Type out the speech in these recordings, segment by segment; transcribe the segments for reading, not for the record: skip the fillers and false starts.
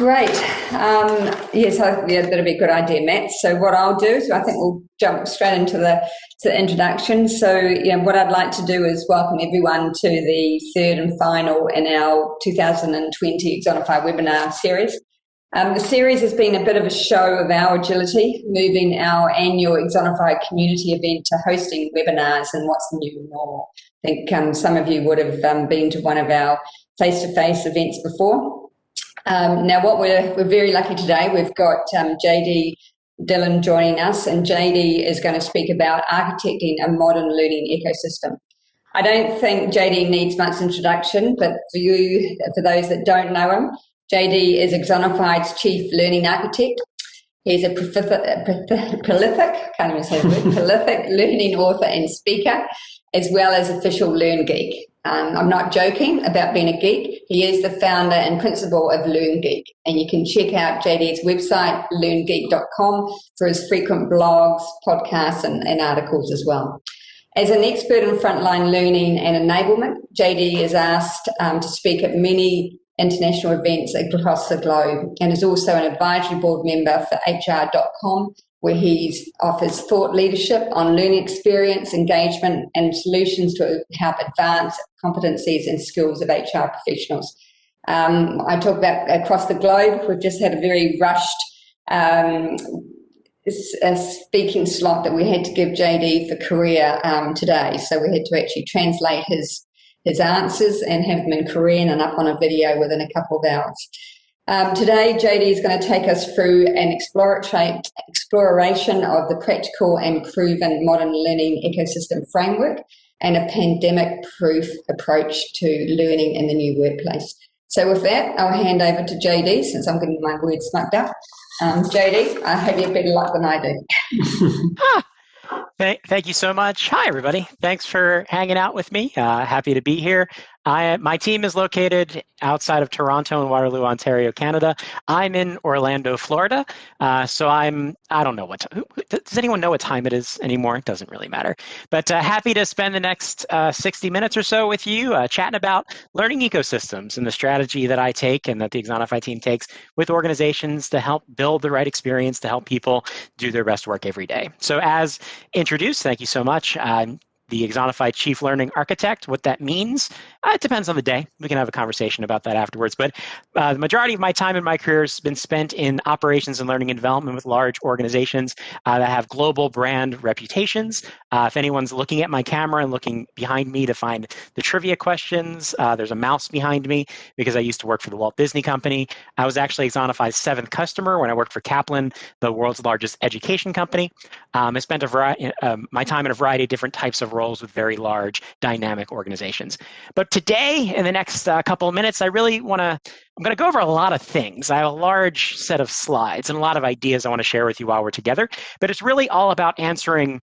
Great. Yes, that'd be a good idea, Matt. So what I'll do is I think we'll jump straight into the introduction. So what I'd like to do is welcome everyone to the third and final in our 2020 Axonify webinar series. The series has been a bit of a show of our agility, moving our annual Axonify community event to hosting webinars and what's the new normal. I think some of you would have been to one of our face-to-face events before. Now, what we're very lucky today, we've got JD Dillon joining us, and JD is going to speak about architecting a modern learning ecosystem. I don't think JD needs much introduction, but for those that don't know him, JD is Axonify's Chief Learning Architect. He's a prolific learning author and speaker, as well as official Learn Geek. I'm not joking about being a geek. He is the founder and principal of Learn Geek, and you can check out JD's website, learngeek.com, for his frequent blogs, podcasts, and articles as well. As an expert in frontline learning and enablement, JD is asked to speak at many international events across the globe, and is also an advisory board member for HR.com, where he offers thought leadership on learning experience, engagement, and solutions to help advance competencies and skills of HR professionals. I talk about across the globe. We've just had a very rushed speaking slot that we had to give JD for Korea today, so we had to actually translate his answers and have them in Korean and up on a video within a couple of hours. Today, JD is going to take us through an exploration of the practical and proven modern learning ecosystem framework and a pandemic-proof approach to learning in the new workplace. So with that, I'll hand over to JD, since I'm getting my words mucked up. JD, I hope you have better luck than I do. Thank you so much. Hi, everybody. Thanks for hanging out with me. Happy to be here. My team is located outside of Toronto and Waterloo, Ontario, Canada. I'm in Orlando, Florida. So I don't know does anyone know what time it is anymore? It doesn't really matter. But happy to spend the next 60 minutes or so with you chatting about learning ecosystems and the strategy that I take and that the Axonify team takes with organizations to help build the right experience to help people do their best work every day. So as introduced, thank you so much. The Axonify Chief Learning Architect. What that means, it depends on the day. We can have a conversation about that afterwards. But the majority of my time in my career has been spent in operations and learning and development with large organizations that have global brand reputations. If anyone's looking at my camera and looking behind me to find the trivia questions, there's a mouse behind me because I used to work for the Walt Disney Company. I was actually Axonify's 7th customer when I worked for Kaplan, the world's largest education company. I spent my time in a variety of different types of roles with very large, dynamic organizations. But today, in the next couple of minutes, I'm going to go over a lot of things. I have a large set of slides and a lot of ideas I want to share with you while we're together. But it's really all about answering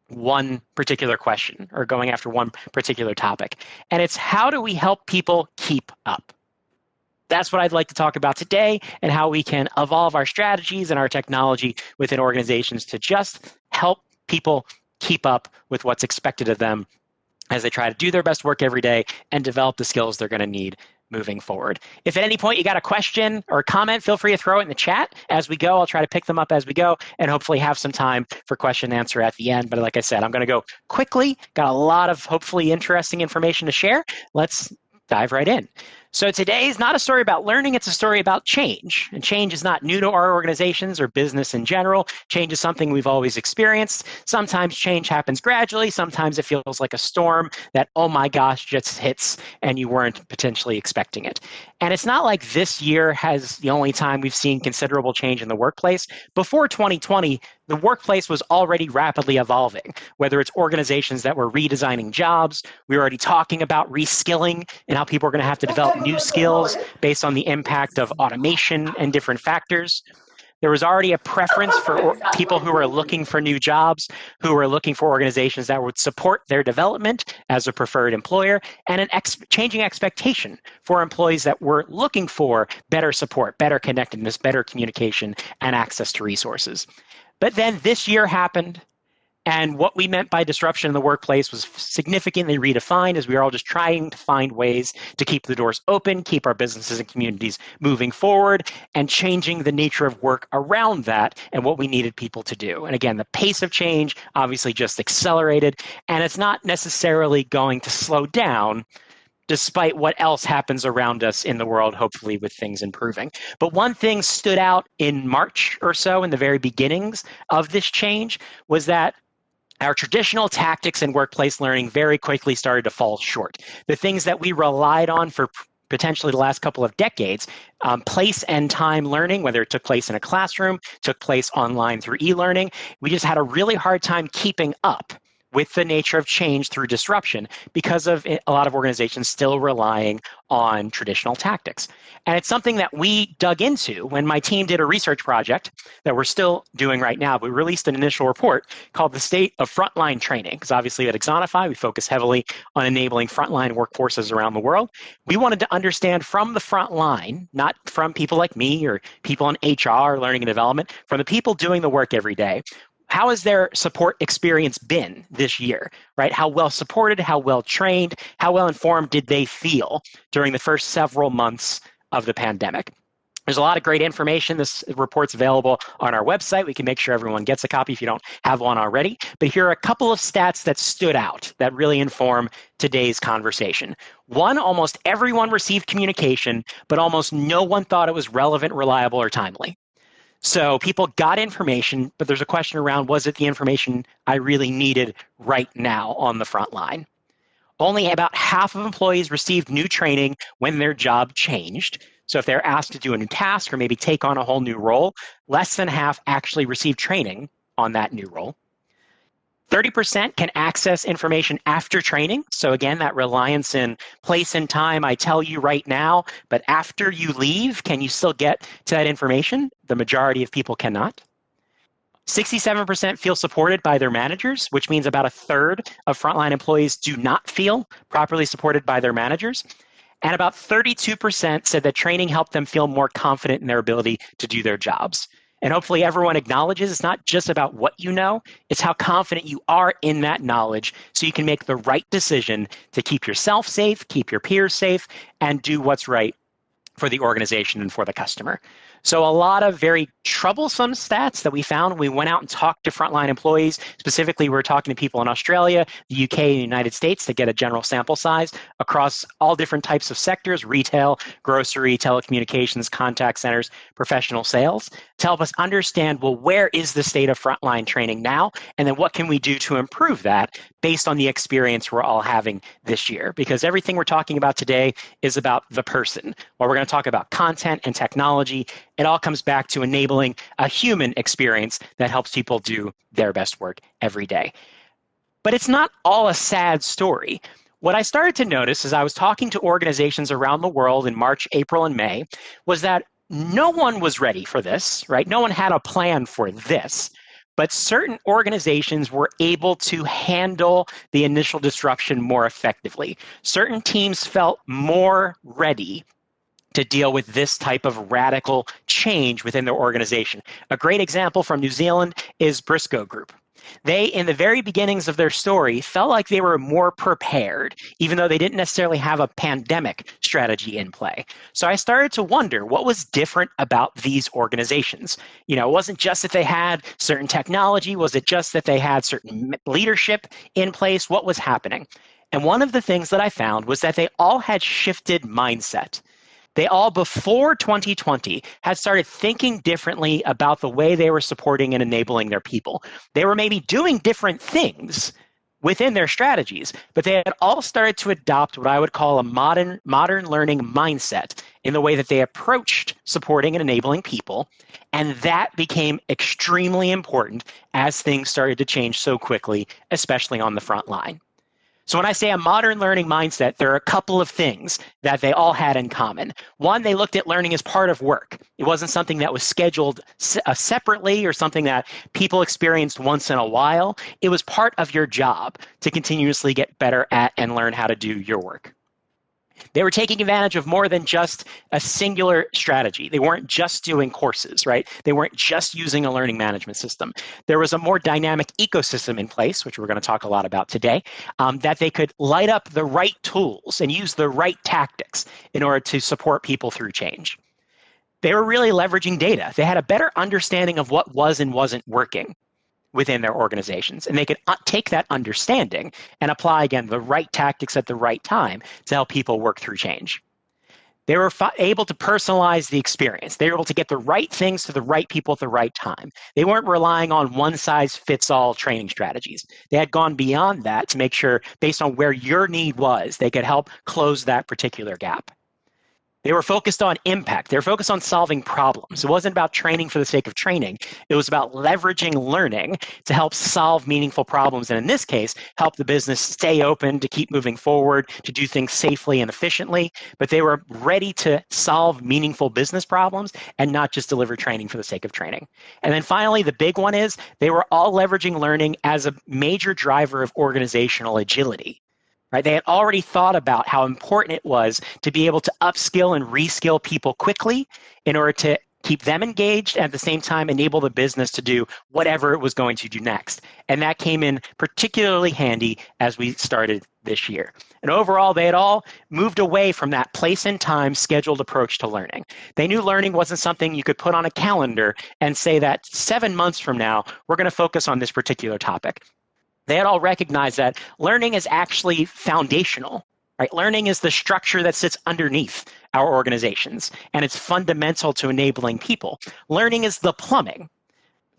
one particular question or going after one particular topic. And it's how do we help people keep up? That's what I'd like to talk about today, and how we can evolve our strategies and our technology within organizations to just help people keep up with what's expected of them as they try to do their best work every day and develop the skills they're going to need moving forward. If at any point you got a question or a comment, feel free to throw it in the chat as we go. I'll try to pick them up as we go and hopefully have some time for question and answer at the end. But like I said, I'm going to go quickly. Got a lot of hopefully interesting information to share. Let's dive right in. So today is not a story about learning, it's a story about change. And change is not new to our organizations or business in general. Change is something we've always experienced. Sometimes change happens gradually. Sometimes it feels like a storm that, oh my gosh, just hits and you weren't potentially expecting it. And it's not like this year has the only time we've seen considerable change in the workplace. Before 2020, the workplace was already rapidly evolving, whether it's organizations that were redesigning jobs. We were already talking about reskilling and how people are going to have to develop new skills based on the impact of automation and different factors. There was already a preference for people who were looking for new jobs, who were looking for organizations that would support their development as a preferred employer, and an changing expectation for employees that were looking for better support, better connectedness, better communication, and access to resources. But then this year happened, And what we meant by disruption in the workplace was significantly redefined as we were all just trying to find ways to keep the doors open, keep our businesses and communities moving forward, and changing the nature of work around that and what we needed people to do. And again, the pace of change obviously just accelerated, and it's not necessarily going to slow down despite what else happens around us in the world, hopefully with things improving. But one thing stood out in March or so, in the very beginnings of this change, was that our traditional tactics in workplace learning very quickly started to fall short. The things that we relied on for potentially the last couple of decades, place and time learning, whether it took place in a classroom, took place online through e-learning, we just had a really hard time keeping up with the nature of change through disruption because of a lot of organizations still relying on traditional tactics. And it's something that we dug into when my team did a research project that we're still doing right now. We released an initial report called The State of Frontline Training, because obviously at Axonify, we focus heavily on enabling frontline workforces around the world. We wanted to understand from the front line, not from people like me or people in HR, learning and development, from the people doing the work every day, how has their support experience been this year, right? How well supported, how well trained, how well informed did they feel during the first several months of the pandemic? There's a lot of great information. This report's available on our website. We can make sure everyone gets a copy if you don't have one already. But here are a couple of stats that stood out that really inform today's conversation. One, almost everyone received communication, but almost no one thought it was relevant, reliable, or timely. So people got information, but there's a question around, was it the information I really needed right now on the front line? Only about half of employees received new training when their job changed. So if they're asked to do a new task or maybe take on a whole new role, less than half actually received training on that new role. 30% can access information after training. So again, that reliance in place and time, I tell you right now, but after you leave, can you still get to that information? The majority of people cannot. 67% feel supported by their managers, which means about a third of frontline employees do not feel properly supported by their managers. And about 32% said that training helped them feel more confident in their ability to do their jobs. And hopefully everyone acknowledges it's not just about what you know, it's how confident you are in that knowledge so you can make the right decision to keep yourself safe, keep your peers safe, and do what's right for the organization and for the customer. So a lot of very troublesome stats that we found when we went out and talked to frontline employees. Specifically, we were talking to people in Australia, the UK, and the United States to get a general sample size across all different types of sectors: retail, grocery, telecommunications, contact centers, professional sales, to help us understand, well, where is the state of frontline training now? And then what can we do to improve that based on the experience we're all having this year? Because everything we're talking about today is about the person. While we're going to talk about content and technology, it all comes back to enabling a human experience that helps people do their best work every day. But it's not all a sad story. What I started to notice as I was talking to organizations around the world in March, April, and May was that no one was ready for this, right? No one had a plan for this. But certain organizations were able to handle the initial disruption more effectively. Certain teams felt more ready to deal with this type of radical change within their organization. A great example from New Zealand is Briscoe Group. They, in the very beginnings of their story, felt like they were more prepared, even though they didn't necessarily have a pandemic strategy in play. So I started to wonder what was different about these organizations. You know, it wasn't just that they had certain technology. Was it just that they had certain leadership in place? What was happening? And one of the things that I found was that they all had shifted mindset. They all, before 2020, had started thinking differently about the way they were supporting and enabling their people. They were maybe doing different things within their strategies, but they had all started to adopt what I would call a modern learning mindset in the way that they approached supporting and enabling people. And that became extremely important as things started to change so quickly, especially on the front line. So when I say a modern learning mindset, there are a couple of things that they all had in common. One, they looked at learning as part of work. It wasn't something that was scheduled separately or something that people experienced once in a while. It was part of your job to continuously get better at and learn how to do your work. They were taking advantage of more than just a singular strategy. They weren't just doing courses, right? They weren't just using a learning management system. There was a more dynamic ecosystem in place, which we're going to talk a lot about today, that they could light up the right tools and use the right tactics in order to support people through change. They were really leveraging data. They had a better understanding of what was and wasn't working within their organizations. And they could take that understanding and apply, again, the right tactics at the right time to help people work through change. They were able to personalize the experience. They were able to get the right things to the right people at the right time. They weren't relying on one-size-fits-all training strategies. They had gone beyond that to make sure, based on where your need was, they could help close that particular gap. They were focused on impact. They were focused on solving problems. It wasn't about training for the sake of training. It was about leveraging learning to help solve meaningful problems. And in this case, help the business stay open, to keep moving forward, to do things safely and efficiently. But they were ready to solve meaningful business problems and not just deliver training for the sake of training. And then finally, the big one is they were all leveraging learning as a major driver of organizational agility. Right? They had already thought about how important it was to be able to upskill and reskill people quickly in order to keep them engaged and at the same time enable the business to do whatever it was going to do next. And that came in particularly handy as we started this year. And overall, they had all moved away from that place and time scheduled approach to learning. They knew learning wasn't something you could put on a calendar and say that 7 months from now, we're going to focus on this particular topic. They had all recognized that learning is actually foundational, right? Learning is the structure that sits underneath our organizations, and it's fundamental to enabling people. Learning is the plumbing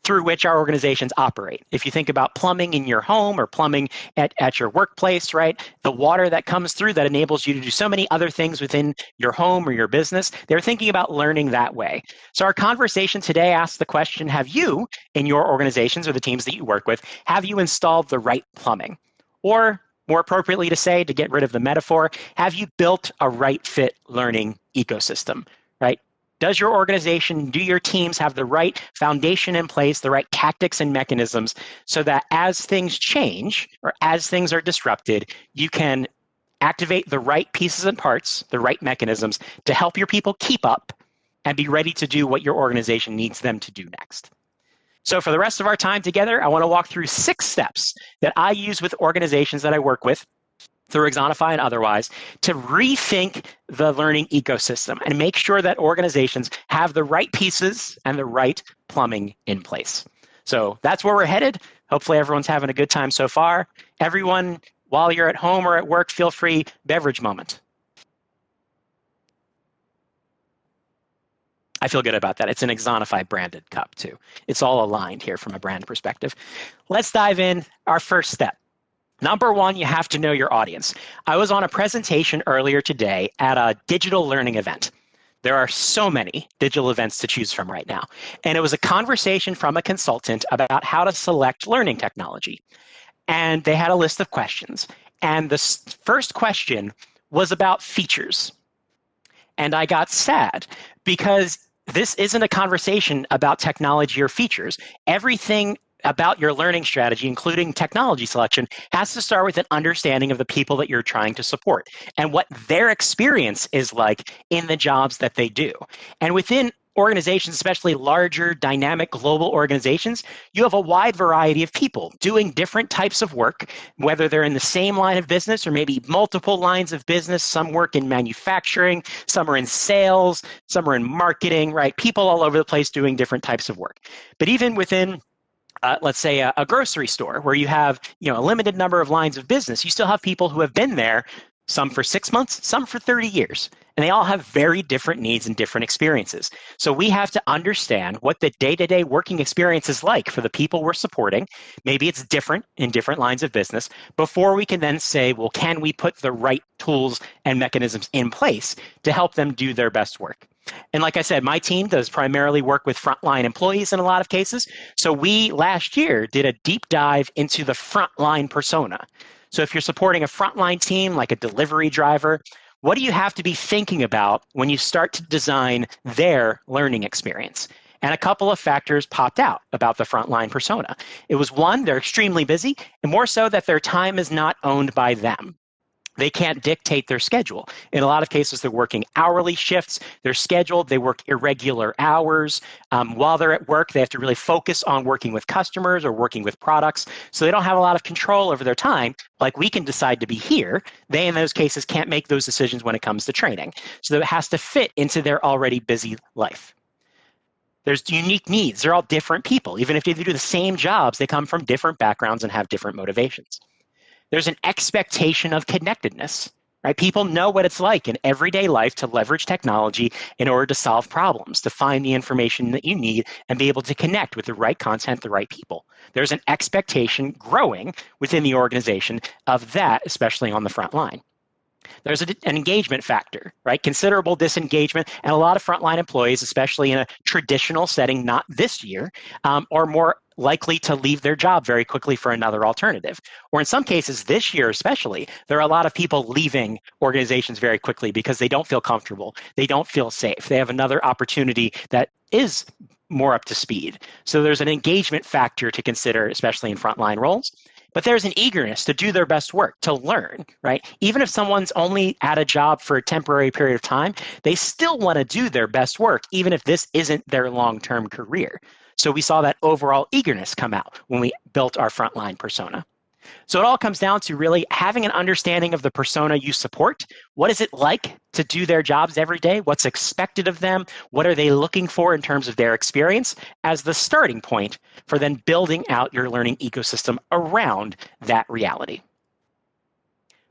through which our organizations operate. If you think about plumbing in your home or plumbing at your workplace, right? The water that comes through that enables you to do so many other things within your home or your business, they're thinking about learning that way. So our conversation today asks the question, have you, in your organizations or the teams that you work with, have you installed the right plumbing? Or more appropriately to say, to get rid of the metaphor, have you built a right fit learning ecosystem, right? Does your organization, do your teams have the right foundation in place, the right tactics and mechanisms so that as things change or as things are disrupted, you can activate the right pieces and parts, the right mechanisms to help your people keep up and be ready to do what your organization needs them to do next? So for the rest of our time together, I want to walk through 6 steps that I use with organizations that I work with through Axonify and otherwise, to rethink the learning ecosystem and make sure that organizations have the right pieces and the right plumbing in place. So that's where we're headed. Hopefully everyone's having a good time so far. Everyone, while you're at home or at work, feel free, beverage moment. I feel good about that. It's an Axonify branded cup too. It's all aligned here from a brand perspective. Let's dive in. Our first step. Number 1, you have to know your audience. I was on a presentation earlier today at a digital learning event. There are so many digital events to choose from right now. And it was a conversation from a consultant about how to select learning technology. And they had a list of questions. And the first question was about features. And I got sad because this isn't a conversation about technology or features. Everything about your learning strategy, including technology selection, has to start with an understanding of the people that you're trying to support and what their experience is like in the jobs that they do. And within organizations, especially larger, dynamic, global organizations, you have a wide variety of people doing different types of work, whether they're in the same line of business or maybe multiple lines of business. Some work in manufacturing, some are in sales, some are in marketing, right? People all over the place doing different types of work. But even within let's say a grocery store where you have a limited number of lines of business, you still have people who have been there, some for 6 months, some for 30 years. And they all have very different needs and different experiences. So we have to understand what the day-to-day working experience is like for the people we're supporting. Maybe it's different in different lines of business before we can then say, well, can we put the right tools and mechanisms in place to help them do their best work? And like I said, my team does primarily work with frontline employees in a lot of cases. So we last year did a deep dive into the frontline persona. So if you're supporting a frontline team like a delivery driver, what do you have to be thinking about when you start to design their learning experience? And a couple of factors popped out about the frontline persona. It was 1, they're extremely busy, and more so that their time is not owned by them. They can't dictate their schedule. In a lot of cases, they're working hourly shifts. They're scheduled. They work irregular hours. While they're at work, they have to really focus on working with customers or working with products. So they don't have a lot of control over their time. Like we can decide to be here. They, in those cases, can't make those decisions when it comes to training. So it has to fit into their already busy life. There's unique needs. They're all different people. Even if they do the same jobs, they come from different backgrounds and have different motivations. There's an expectation of connectedness, right? People know what it's like in everyday life to leverage technology in order to solve problems, to find the information that you need and be able to connect with the right content, the right people. There's an expectation growing within the organization of that, especially on the front line. There's an engagement factor, right? Considerable disengagement, and a lot of frontline employees, especially in a traditional setting, not this year, are more likely to leave their job very quickly for another alternative. Or in some cases, this year especially, there are a lot of people leaving organizations very quickly because they don't feel comfortable. They don't feel safe. They have another opportunity that is more up to speed. So there's an engagement factor to consider, especially in frontline roles. But there's an eagerness to do their best work, to learn, right? Even if someone's only at a job for a temporary period of time, they still want to do their best work, even if this isn't their long-term career. So we saw that overall eagerness come out when we built our frontline persona. So it all comes down to really having an understanding of the persona you support. What is it like to do their jobs every day? What's expected of them? What are they looking for in terms of their experience as the starting point for then building out your learning ecosystem around that reality?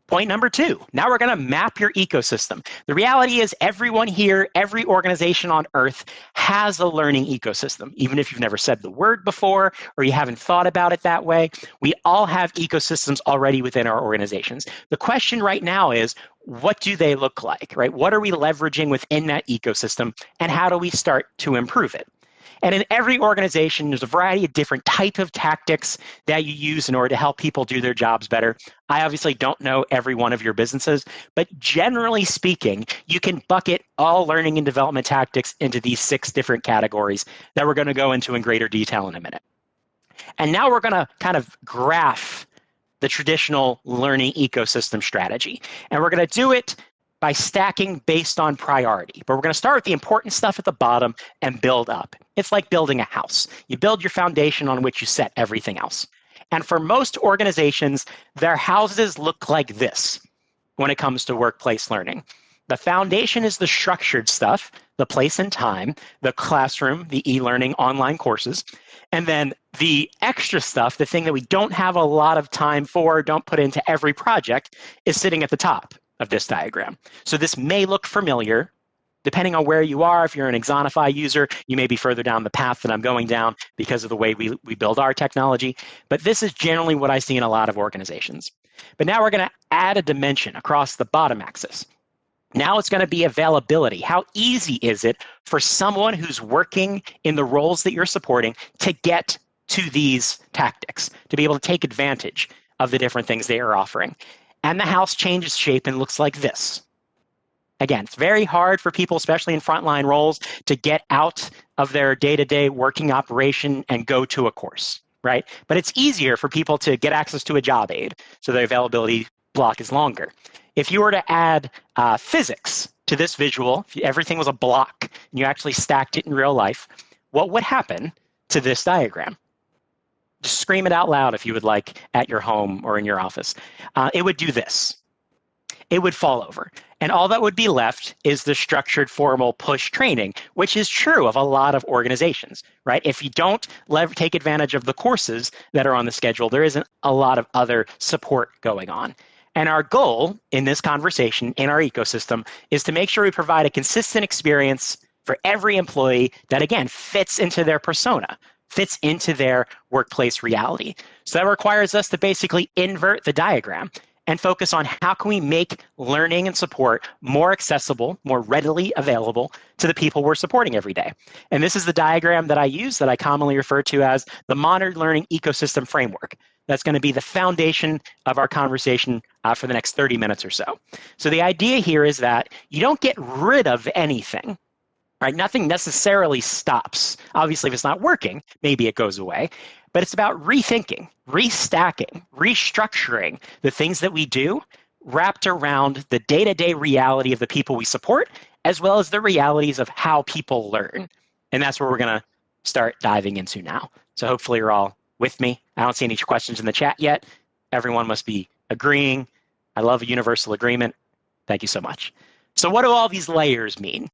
Point number 2, now we're going to map your ecosystem. The reality is everyone here, every organization on Earth has a learning ecosystem. Even if you've never said the word before or you haven't thought about it that way, we all have ecosystems already within our organizations. The question right now is, what do they look like, right? What are we leveraging within that ecosystem, and how do we start to improve it? And in every organization, there's a variety of different types of tactics that you use in order to help people do their jobs better. I obviously don't know every one of your businesses, but generally speaking, you can bucket all learning and development tactics into these 6 different categories that we're going to go into in greater detail in a minute. And now we're going to kind of graph the traditional learning ecosystem strategy. And we're going to do it by stacking based on priority. But we're going to start with the important stuff at the bottom and build up. It's like building a house. You build your foundation on which you set everything else. And for most organizations, their houses look like this when it comes to workplace learning. The foundation is the structured stuff, the place and time, the classroom, the e-learning online courses, and then the extra stuff, the thing that we don't have a lot of time for, don't put into every project, is sitting at the top of this diagram. So this may look familiar. Depending on where you are, if you're an Axonify user, you may be further down the path that I'm going down because of the way we build our technology. But this is generally what I see in a lot of organizations. But now we're going to add a dimension across the bottom axis. Now it's going to be availability. How easy is it for someone who's working in the roles that you're supporting to get to these tactics, to be able to take advantage of the different things they are offering? And the house changes shape and looks like this. Again, it's very hard for people, especially in frontline roles, to get out of their day-to-day working operation and go to a course, right? But it's easier for people to get access to a job aid, so the availability block is longer. If you were to add physics to this visual, if everything was a block and you actually stacked it in real life, what would happen to this diagram? Just scream it out loud if you would like at your home or in your office. It would do this. It would fall over. And all that would be left is the structured formal push training, which is true of a lot of organizations, right? If you don't take advantage of the courses that are on the schedule, there isn't a lot of other support going on. And our goal in this conversation, in our ecosystem, is to make sure we provide a consistent experience for every employee that, again, fits into their persona, fits into their workplace reality. So that requires us to basically invert the diagram and focus on how can we make learning and support more accessible, more readily available to the people we're supporting every day. And this is the diagram that I use that I commonly refer to as the modern learning ecosystem framework. That's going to be the foundation of our conversation for the next 30 minutes or so. So the idea here is that you don't get rid of anything. Right? Nothing necessarily stops. Obviously, if it's not working, maybe it goes away. But it's about rethinking, restacking, restructuring the things that we do wrapped around the day-to-day reality of the people we support, as well as the realities of how people learn. And that's where we're going to start diving into now. So hopefully you're all with me. I don't see any questions in the chat yet. Everyone must be agreeing. I love a universal agreement. Thank you so much. So what do all these layers mean?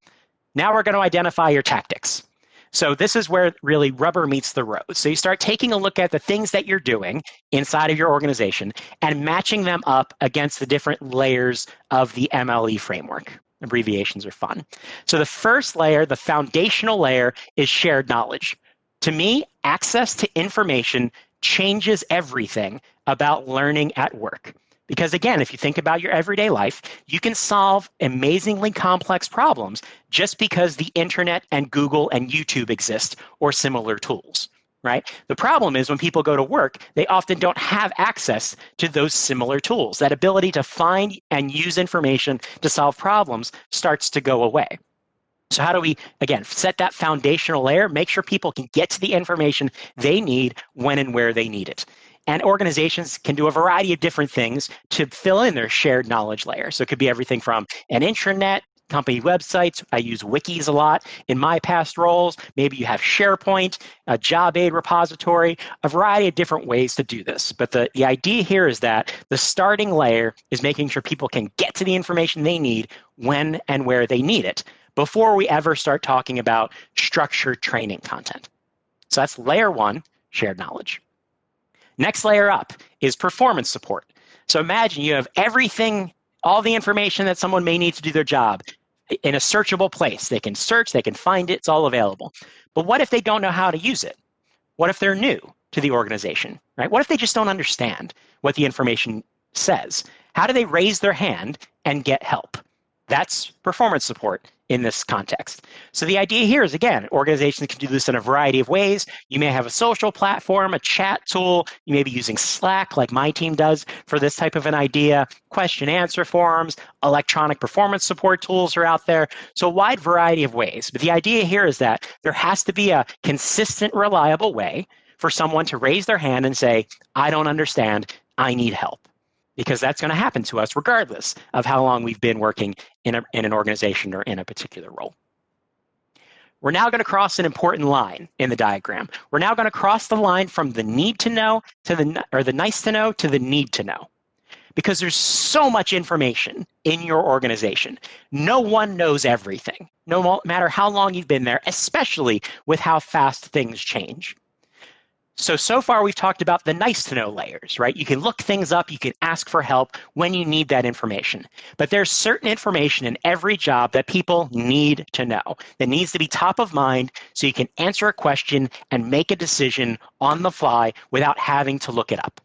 Now we're going to identify your tactics. So this is where really rubber meets the road. So you start taking a look at the things that you're doing inside of your organization and matching them up against the different layers of the MLE framework. Abbreviations are fun. So the first layer, the foundational layer, is shared knowledge. To me, access to information changes everything about learning at work. Because again, if you think about your everyday life, you can solve amazingly complex problems just because the internet and Google and YouTube exist or similar tools, right? The problem is when people go to work, they often don't have access to those similar tools. That ability to find and use information to solve problems starts to go away. So how do we, again, set that foundational layer, make sure people can get to the information they need when and where they need it? And organizations can do a variety of different things to fill in their shared knowledge layer. So it could be everything from an intranet, company websites. I use wikis a lot in my past roles. Maybe you have SharePoint, a job aid repository, a variety of different ways to do this. But the idea here is that the starting layer is making sure people can get to the information they need when and where they need it before we ever start talking about structured training content. So that's layer one, shared knowledge. Next layer up is performance support. So imagine you have everything, all the information that someone may need to do their job in a searchable place. They can search, they can find it, it's all available. But what if they don't know how to use it? What if they're new to the organization, right? What if they just don't understand what the information says? How do they raise their hand and get help? That's performance support in this context. So the idea here is, again, organizations can do this in a variety of ways. You may have a social platform, a chat tool. You may be using Slack, like my team does, for this type of an idea. Question answer forums, electronic performance support tools are out there. So a wide variety of ways. But the idea here is that there has to be a consistent, reliable way for someone to raise their hand and say, I don't understand, I need help. Because that's going to happen to us regardless of how long we've been working in an organization or in a particular role. We're now going to cross an important line in the diagram. We're now going to cross the line from the need to know to the nice to know to the need to know. Because there's so much information in your organization. No one knows everything, no matter how long you've been there, especially with how fast things change. So far we've talked about the nice to know layers, right? You can look things up, you can ask for help when you need that information. But there's certain information in every job that people need to know, that needs to be top of mind so you can answer a question and make a decision on the fly without having to look it up.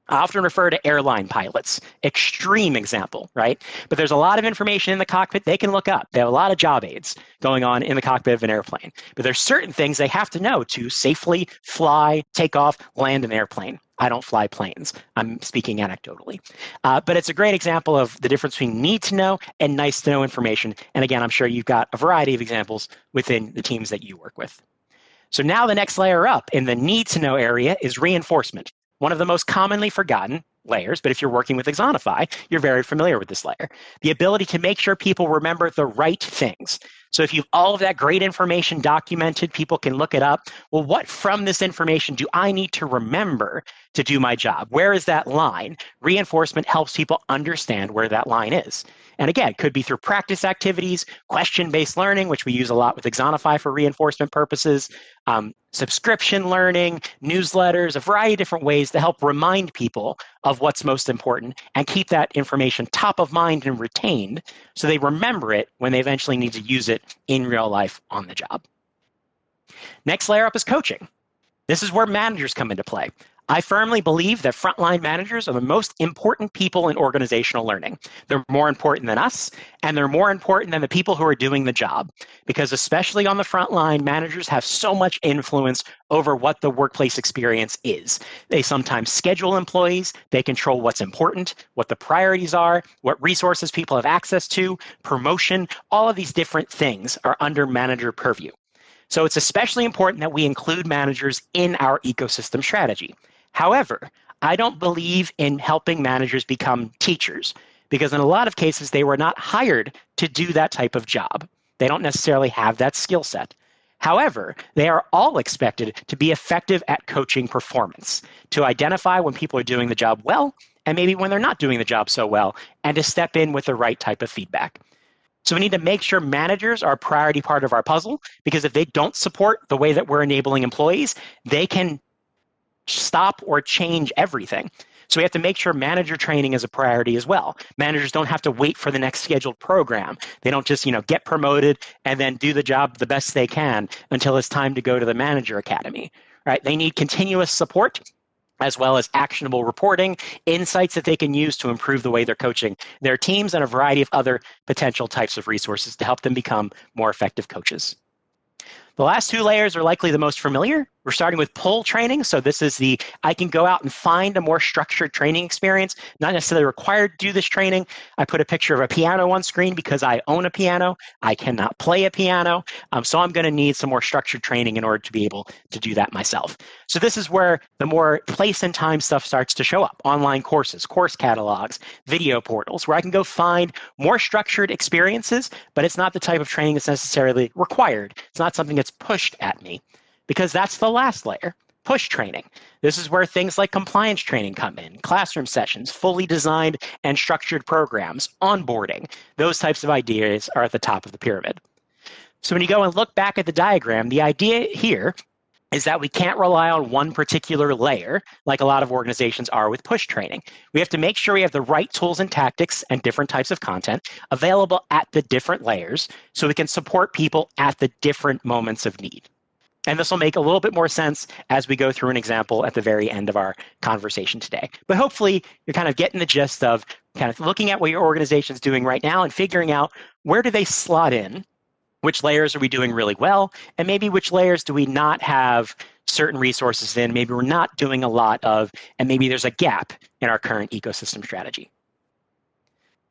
I often refer to airline pilots, extreme example, right? But there's a lot of information in the cockpit they can look up. They have a lot of job aids going on in the cockpit of an airplane. But there's certain things they have to know to safely fly, take off, land an airplane. I don't fly planes. I'm speaking anecdotally. But it's a great example of the difference between need to know and nice to know information. And again, I'm sure you've got a variety of examples within the teams that you work with. So now the next layer up in the need to know area is reinforcement. One of the most commonly forgotten layers, but if you're working with Axonify, you're very familiar with this layer. The ability to make sure people remember the right things. So if you have all of that great information documented, people can look it up. Well, what from this information do I need to remember to do my job? Where is that line? Reinforcement helps people understand where that line is. And again, it could be through practice activities, question-based learning, which we use a lot with Axonify for reinforcement purposes, subscription learning, newsletters, a variety of different ways to help remind people of what's most important and keep that information top of mind and retained so they remember it when they eventually need to use it in real life on the job. Next layer up is coaching. This is where managers come into play. I firmly believe that frontline managers are the most important people in organizational learning. They're more important than us, and they're more important than the people who are doing the job. Because especially on the front line, managers have so much influence over what the workplace experience is. They sometimes schedule employees, they control what's important, what the priorities are, what resources people have access to, promotion, all of these different things are under manager purview. So it's especially important that we include managers in our ecosystem strategy. However, I don't believe in helping managers become teachers. because in a lot of cases, they were not hired to do that type of job. They don't necessarily have that skill set. However, they are all expected to be effective at coaching performance, to identify when people are doing the job well and maybe when they're not doing the job so well, and to step in with the right type of feedback. So we need to make sure managers are a priority part of our puzzle, because if they don't support the way that we're enabling employees, they can stop or change everything. So we have to make sure manager training is a priority as well. Managers don't have to wait for the next scheduled program. They don't just, get promoted and then do the job the best they can until it's time to go to the manager academy, right? They need continuous support as well as actionable reporting, insights that they can use to improve the way they're coaching their teams, and a variety of other potential types of resources to help them become more effective coaches. The last two layers are likely the most familiar. We're starting with pull training. So this is I can go out and find a more structured training experience, not necessarily required to do this training. I put a picture of a piano on screen because I own a piano. I cannot play a piano. So I'm going to need some more structured training in order to be able to do that myself. So this is where the more place and time stuff starts to show up. Online courses, course catalogs, video portals, where I can go find more structured experiences, but it's not the type of training that's necessarily required. It's not something that's pushed at me. Because that's the last layer, push training. This is where things like compliance training come in, classroom sessions, fully designed and structured programs, onboarding. Those types of ideas are at the top of the pyramid. So when you go and look back at the diagram, the idea here is that we can't rely on one particular layer like a lot of organizations are with push training. We have to make sure we have the right tools and tactics and different types of content available at the different layers so we can support people at the different moments of need. And this will make a little bit more sense as we go through an example at the very end of our conversation today. But hopefully you're kind of getting the gist of kind of looking at what your organization is doing right now and figuring out where do they slot in, which layers are we doing really well, and maybe which layers do we not have certain resources in, maybe we're not doing a lot of, and maybe there's a gap in our current ecosystem strategy.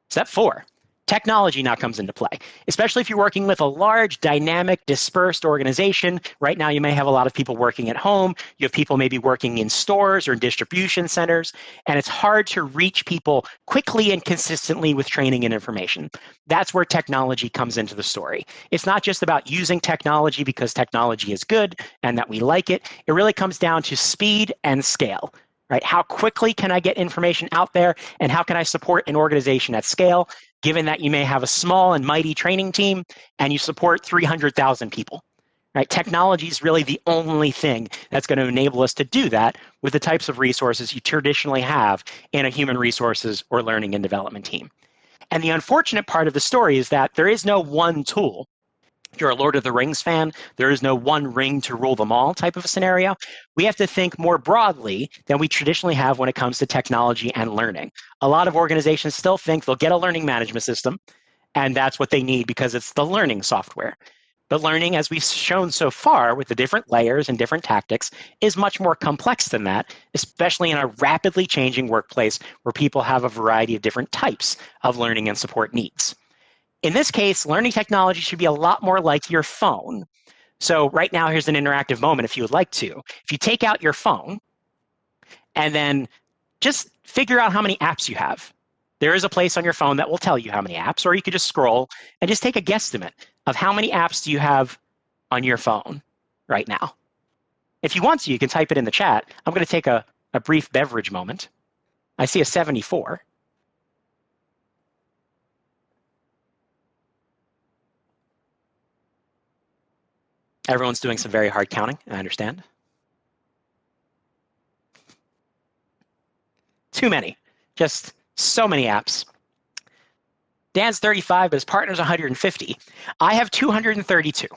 Step 4. Technology now comes into play, especially if you're working with a large, dynamic, dispersed organization. Right now, you may have a lot of people working at home. You have people maybe working in stores or distribution centers, and it's hard to reach people quickly and consistently with training and information. That's where technology comes into the story. It's not just about using technology because technology is good and that we like it. It really comes down to speed and scale. Right? How quickly can I get information out there, and how can I support an organization at scale, given that you may have a small and mighty training team and you support 300,000 people? Right? Technology is really the only thing that's going to enable us to do that with the types of resources you traditionally have in a human resources or learning and development team. And the unfortunate part of the story is that there is no one tool. If you're a Lord of the Rings fan, there is no one ring to rule them all type of a scenario. We have to think more broadly than we traditionally have when it comes to technology and learning. A lot of organizations still think they'll get a learning management system, and that's what they need because it's the learning software. But learning, as we've shown so far with the different layers and different tactics, is much more complex than that, especially in a rapidly changing workplace where people have a variety of different types of learning and support needs. In this case, learning technology should be a lot more like your phone. So right now, here's an interactive moment if you would like to. If you take out your phone and then just figure out how many apps you have. There is a place on your phone that will tell you how many apps, or you could just scroll and just take a guesstimate of how many apps do you have on your phone right now. If you want to, you can type it in the chat. I'm going to take a brief beverage moment. I see a 74. Everyone's doing some very hard counting, I understand. Too many, just so many apps. Dan's 35, but his partner's 150. I have 232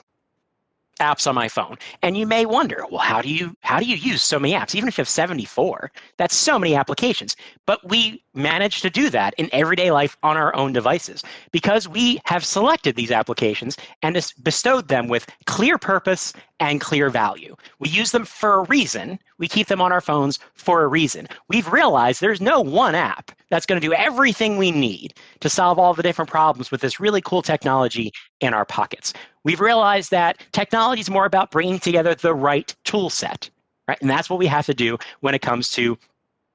apps on my phone. And you may wonder, well, how do you use so many apps? Even if you have 74, that's so many applications. But we manage to do that in everyday life on our own devices because we have selected these applications and bestowed them with clear purpose and clear value. We use them for a reason. We keep them on our phones for a reason. We've realized there's no one app that's going to do everything we need to solve all the different problems with this really cool technology in our pockets. We've realized that technology is more about bringing together the right tool set, right? And that's what we have to do when it comes to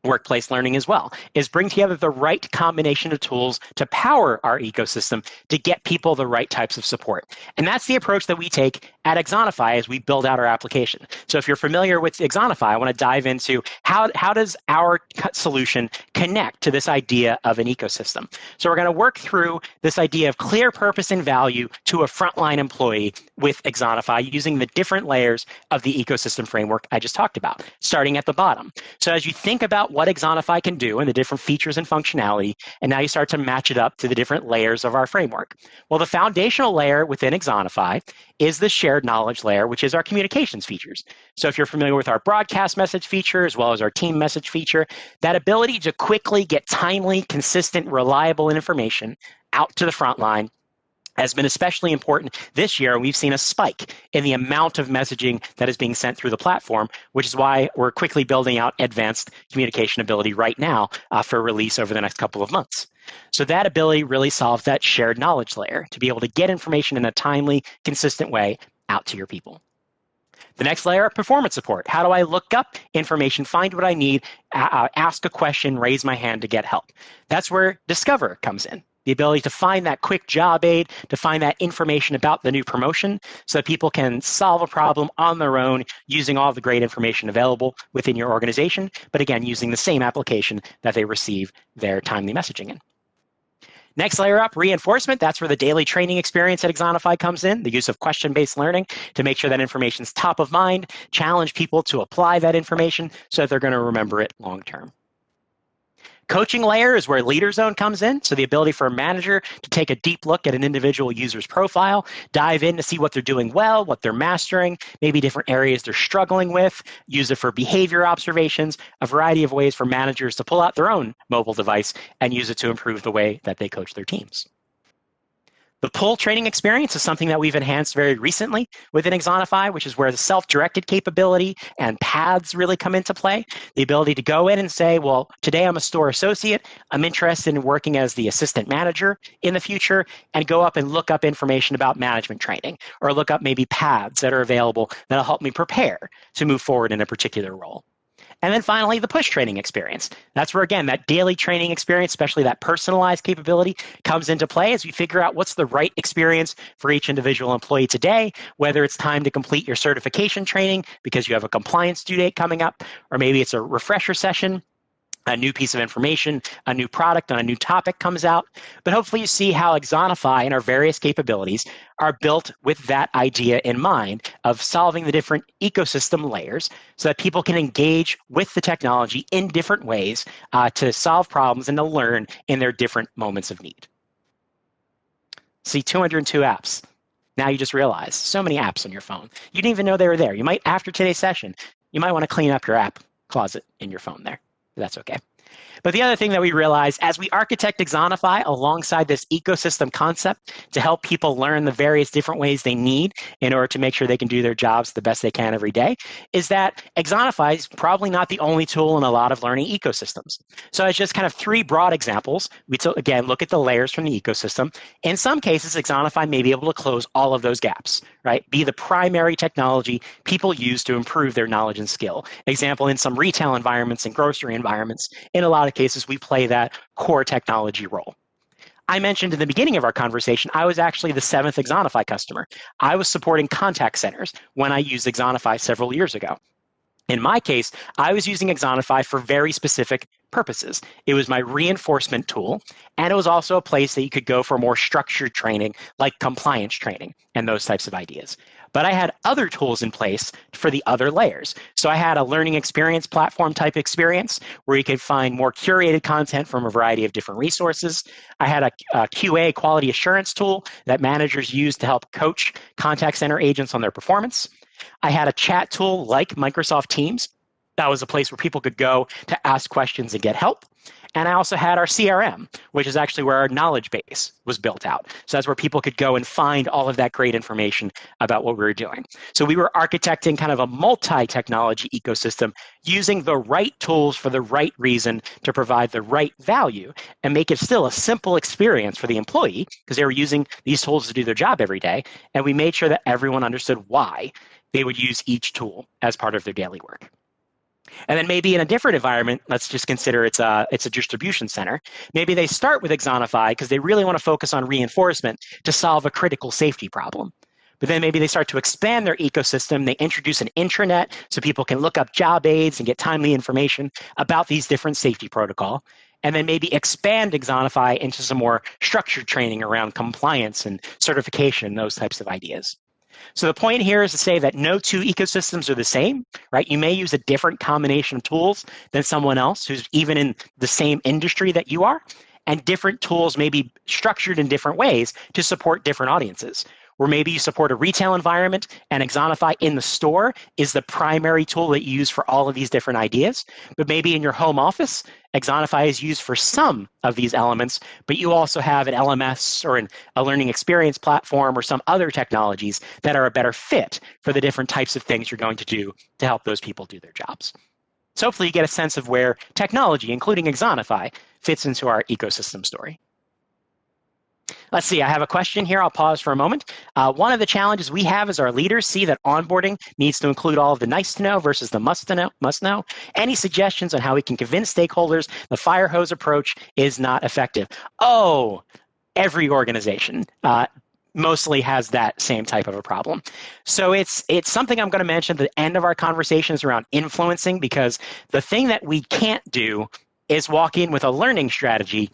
workplace learning as well, is bring together the right combination of tools to power our ecosystem to get people the right types of support. And that's the approach that we take at Axonify as we build out our application. So if you're familiar with Axonify, I want to dive into how does our solution connect to this idea of an ecosystem. So we're going to work through this idea of clear purpose and value to a frontline employee with Axonify using the different layers of the ecosystem framework I just talked about, starting at the bottom. So as you think about what Axonify can do and the different features and functionality, and now you start to match it up to the different layers of our framework. Well, the foundational layer within Axonify is the shared knowledge layer, which is our communications features. So if you're familiar with our broadcast message feature, as well as our team message feature, that ability to quickly get timely, consistent, reliable information out to the front line has been especially important this year. We've seen a spike in the amount of messaging that is being sent through the platform, which is why we're quickly building out advanced communication ability right now for release over the next couple of months. So that ability really solves that shared knowledge layer to be able to get information in a timely, consistent way out to your people. The next layer, performance support. How do I look up information, find what I need, ask a question, raise my hand to get help? That's where Discover comes in. The ability to find that quick job aid, to find that information about the new promotion so that people can solve a problem on their own using all the great information available within your organization, but again, using the same application that they receive their timely messaging in. Next layer up, reinforcement. That's where the daily training experience at Axonify comes in, the use of question-based learning to make sure that information is top of mind, challenge people to apply that information so that they're going to remember it long term. Coaching layer is where Leader Zone comes in, so the ability for a manager to take a deep look at an individual user's profile, dive in to see what they're doing well, what they're mastering, maybe different areas they're struggling with, use it for behavior observations, a variety of ways for managers to pull out their own mobile device and use it to improve the way that they coach their teams. The pull training experience is something that we've enhanced very recently within Axonify, which is where the self-directed capability and paths really come into play. The ability to go in and say, well, today I'm a store associate. I'm interested in working as the assistant manager in the future, and go up and look up information about management training, or look up maybe paths that are available that'll help me prepare to move forward in a particular role. And then finally, the push training experience. That's where, again, that daily training experience, especially that personalized capability, comes into play as we figure out what's the right experience for each individual employee today, whether it's time to complete your certification training because you have a compliance due date coming up, or maybe it's a refresher session, a new piece of information, a new product on a new topic comes out. But hopefully you see how Axonify and our various capabilities are built with that idea in mind of solving the different ecosystem layers so that people can engage with the technology in different ways to solve problems and to learn in their different moments of need. See, 202 apps. Now you just realize so many apps on your phone. You didn't even know they were there. You might, after today's session, you might want to clean up your app closet in your phone there. That's okay. But the other thing that we realize as we architect Axonify alongside this ecosystem concept to help people learn the various different ways they need in order to make sure they can do their jobs the best they can every day, is that Axonify is probably not the only tool in a lot of learning ecosystems. So it's just kind of three broad examples. We, again, look at the layers from the ecosystem. In some cases, Axonify may be able to close all of those gaps, right? Be the primary technology people use to improve their knowledge and skill. Example, in some retail environments and grocery environments, in a lot of cases, we play that core technology role. I mentioned in the beginning of our conversation, I was actually the 7th Axonify customer. I was supporting contact centers when I used Axonify several years ago. In my case, I was using Axonify for very specific purposes. It was my reinforcement tool, and it was also a place that you could go for more structured training, like compliance training and those types of ideas. But I had other tools in place for the other layers. So I had a learning experience platform type experience where you could find more curated content from a variety of different resources. I had a QA quality assurance tool that managers use to help coach contact center agents on their performance. I had a chat tool like Microsoft Teams. That was a place where people could go to ask questions and get help. And I also had our CRM, which is actually where our knowledge base was built out. So that's where people could go and find all of that great information about what we were doing. So we were architecting kind of a multi-technology ecosystem using the right tools for the right reason to provide the right value and make it still a simple experience for the employee because they were using these tools to do their job every day. And we made sure that everyone understood why they would use each tool as part of their daily work. And then maybe in a different environment, let's just consider it's a distribution center. Maybe they start with Axonify because they really want to focus on reinforcement to solve a critical safety problem. But then maybe they start to expand their ecosystem. They introduce an intranet so people can look up job aids and get timely information about these different safety protocol. And then maybe expand Axonify into some more structured training around compliance and certification, those types of ideas. So the point here is to say that no two ecosystems are the same, right? You may use a different combination of tools than someone else who's even in the same industry that you are, and different tools may be structured in different ways to support different audiences. Where maybe you support a retail environment and Axonify in the store is the primary tool that you use for all of these different ideas. But maybe in your home office, Axonify is used for some of these elements, but you also have an LMS or a learning experience platform or some other technologies that are a better fit for the different types of things you're going to do to help those people do their jobs. So hopefully you get a sense of where technology, including Axonify, fits into our ecosystem story. Let's see, I have a question here. I'll pause for a moment. One of the challenges we have is our leaders see that onboarding needs to include all of the nice to know versus the must know. Any suggestions on how we can convince stakeholders the fire hose approach is not effective? Oh, every organization mostly has that same type of a problem. So it's something I'm going to mention at the end of our conversations around influencing, because the thing that we can't do is walk in with a learning strategy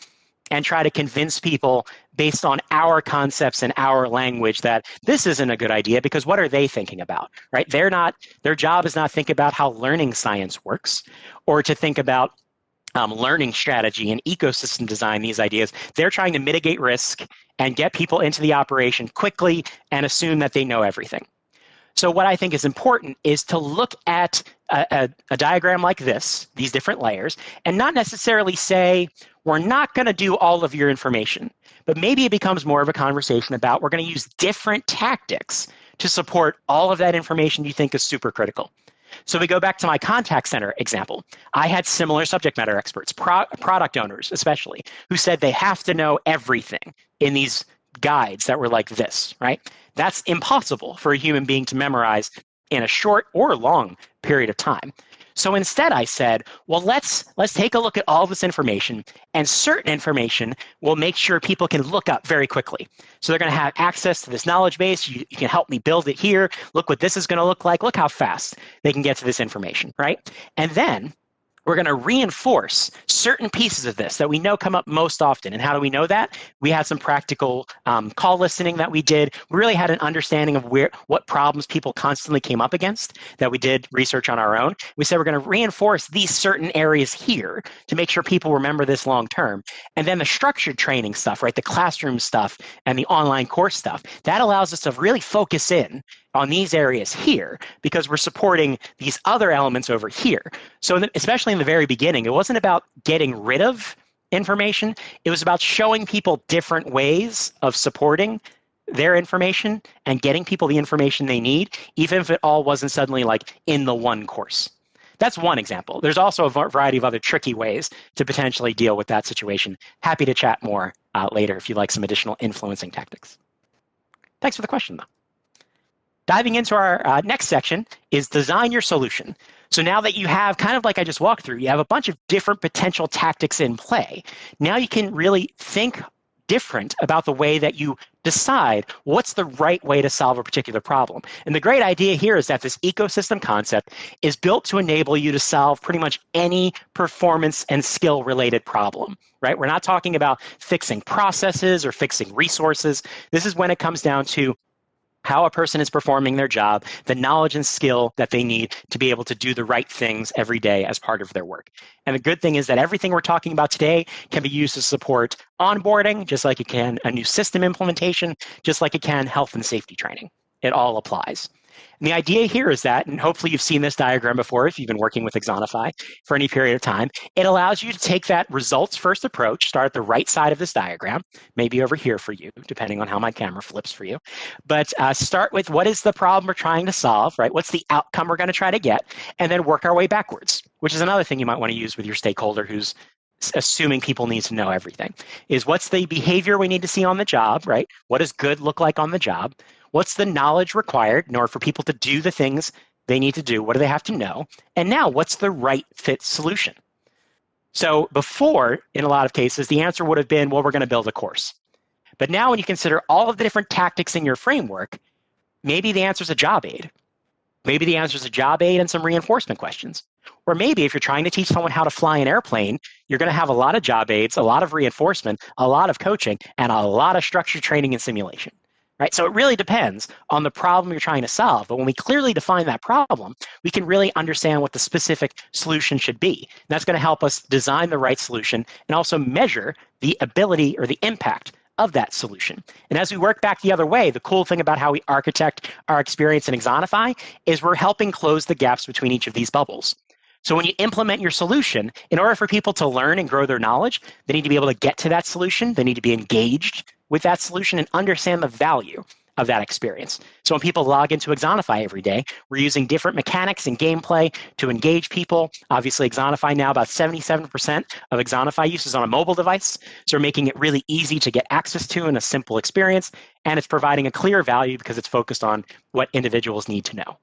and try to convince people based on our concepts and our language that this isn't a good idea, because what are they thinking about, right? Their job is not think about how learning science works or to think about learning strategy and ecosystem design, these ideas. They're trying to mitigate risk and get people into the operation quickly and assume that they know everything. So what I think is important is to look at a diagram like this, these different layers, and not necessarily say, we're not going to do all of your information, but maybe it becomes more of a conversation about we're going to use different tactics to support all of that information you think is super critical. So we go back to my contact center example. I had similar subject matter experts, product owners especially, who said they have to know everything in these guides that were like this, right? That's impossible for a human being to memorize in a short or long period of time. So instead I said, well, let's take a look at all this information, and certain information will make sure people can look up very quickly. So they're going to have access to this knowledge base. You can help me build it here. Look what this is going to look like. Look how fast they can get to this information, right? And then we're going to reinforce certain pieces of this that we know come up most often. And how do we know that? We had some practical call listening that we did. We really had an understanding of what problems people constantly came up against that we did research on our own. We said we're going to reinforce these certain areas here to make sure people remember this long term. And then the structured training stuff, right? The classroom stuff and the online course stuff, that allows us to really focus in on these areas here because we're supporting these other elements over here. So especially in the very beginning, it wasn't about getting rid of information. It was about showing people different ways of supporting their information and getting people the information they need, even if it all wasn't suddenly like in the one course. That's one example. There's also a variety of other tricky ways to potentially deal with that situation. Happy to chat more later if you'd like some additional influencing tactics. Thanks for the question, though. Diving into our next section is design your solution. So now that you have, kind of like I just walked through, you have a bunch of different potential tactics in play. Now you can really think different about the way that you decide what's the right way to solve a particular problem. And the great idea here is that this ecosystem concept is built to enable you to solve pretty much any performance and skill related problem, right? We're not talking about fixing processes or fixing resources. This is when it comes down to how a person is performing their job, the knowledge and skill that they need to be able to do the right things every day as part of their work. And the good thing is that everything we're talking about today can be used to support onboarding, just like it can a new system implementation, just like it can health and safety training. It all applies. And the idea here is that, and hopefully you've seen this diagram before if you've been working with Axonify for any period of time, it allows you to take that results first approach, start at the right side of this diagram, maybe over here for you, depending on how my camera flips for you. But start with what is the problem we're trying to solve, right? What's the outcome we're going to try to get, and then work our way backwards, which is another thing you might want to use with your stakeholder who's assuming people need to know everything, is what's the behavior we need to see on the job, right? What does good look like on the job? What's the knowledge required in order for people to do the things they need to do? What do they have to know? And now, what's the right fit solution? So before, in a lot of cases, the answer would have been, well, we're going to build a course. But now when you consider all of the different tactics in your framework, maybe the answer is a job aid. Maybe the answer is a job aid and some reinforcement questions. Or maybe if you're trying to teach someone how to fly an airplane, you're going to have a lot of job aids, a lot of reinforcement, a lot of coaching, and a lot of structured training and simulation. Right? So it really depends on the problem you're trying to solve. But when we clearly define that problem, we can really understand what the specific solution should be. And that's going to help us design the right solution and also measure the ability or the impact of that solution. And as we work back the other way, the cool thing about how we architect our experience in Axonify is we're helping close the gaps between each of these bubbles. So when you implement your solution, in order for people to learn and grow their knowledge, they need to be able to get to that solution. They need to be engaged with that solution and understand the value of that experience. So when people log into Axonify every day, we're using different mechanics and gameplay to engage people. Obviously, Axonify now, about 77% of Axonify use is on a mobile device. So we're making it really easy to get access to in a simple experience. And it's providing a clear value because it's focused on what individuals need to know.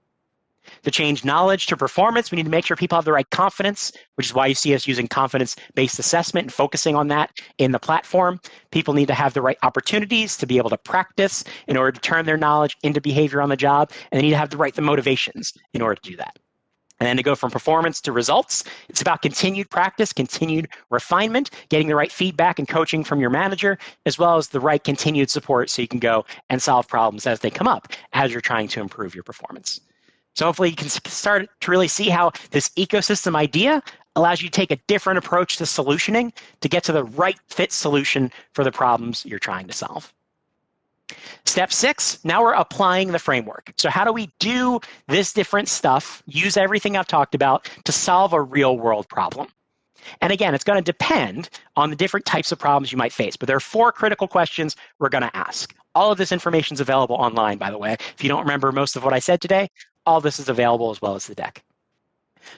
To change knowledge to performance, we need to make sure people have the right confidence, which is why you see us using confidence-based assessment and focusing on that in the platform. People need to have the right opportunities to be able to practice in order to turn their knowledge into behavior on the job, and they need to have the motivations in order to do that. And then to go from performance to results, it's about continued practice, continued refinement, getting the right feedback and coaching from your manager, as well as the right continued support so you can go and solve problems as they come up as you're trying to improve your performance. So hopefully you can start to really see how this ecosystem idea allows you to take a different approach to solutioning to get to the right fit solution for the problems you're trying to solve. Step 6, now we're applying the framework. So how do we do this different stuff, use everything I've talked about to solve a real world problem? And again, it's going to depend on the different types of problems you might face, but there are 4 critical questions we're going to ask. All of this information is available online, by the way. If you don't remember most of what I said today, all this is available as well as the deck.